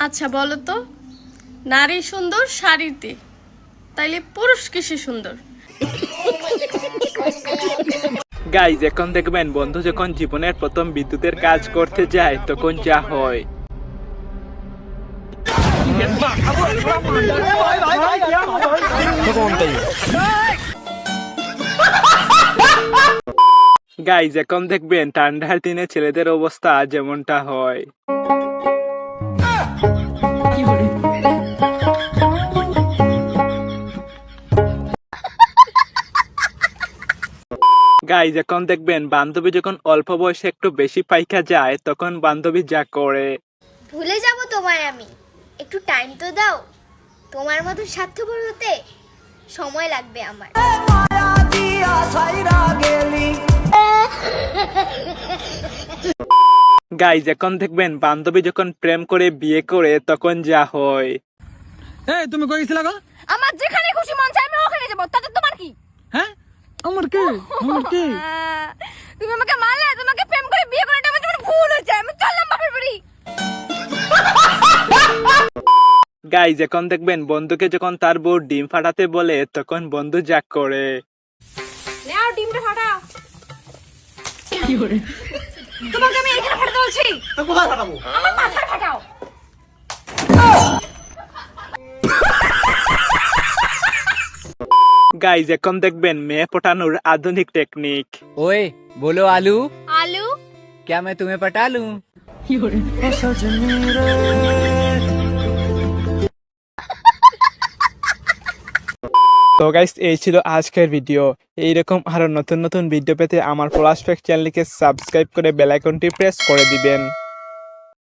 আচ্ছা বলো তো, নারী সুন্দর শাড়িতে, তাইলে পুরুষ কিসে সুন্দর? গাইজ এখন দেখবেন বন্ধু যখন জীবনের প্রথম বিদ্যুতের কাজ করতে যায় তখন যা হয়। গাইজ এখন দেখবেন ঠান্ডার দিনে ছেলেদের অবস্থা যেমনটা হয়। গাইজ এখন দেখবেন বান্ধবী যখন অল্প বয়সে একটু বেশি পাইকা যায় তখন বান্ধবী যা করে। ভুলে যাব তোমায় আমি, একটু টাইম তো দাও। তোমার মতো স্বার্থপর হতে সময় লাগবে আমার। গাইজ এখন দেখবেন বান্ধবী যখন প্রেম করে বিয়ে করে তখন যা হয়। এই তুমি কই গেছিলা গো? আমার যেখানে খুশি মন চায় আমি ওখানে যাব, তাতে তোমার কি? হ্যাঁ আমার কি তুমি আমাকে মারলে, তোমাকে প্রেম করে বিয়ে করাটা আমার জন্য ভুল হয়েছে। আমি চললাম বাপের বাড়ি। গাইজ এখন দেখবেন বন্ধুকে যখন তার বউ ডিম ফাটাতে বলে তখন বন্ধু যা করে। নাও ডিমটা ফাটাও। কি করে? তোমাকে আমি এখানে ফাটাতে বলছি। তো কোথায় ফাটাবো? আমার মাথায় ফাটাও। গাইজ এখন দেখবেন মেয়ে পটানোর আধুনিক টেকনিক। ओए बोलो आलू, আলু क्या मैं तुम्हें पटा लूं? তো গাইস এই ছিল আজকের ভিডিও। এইরকম আরো নতুন নতুন ভিডিও পেতে আমার ফ্ল্যাশব্যাক চ্যানেলকে সাবস্ক্রাইব করে বেল আইকনটি প্রেস করে দিবেন।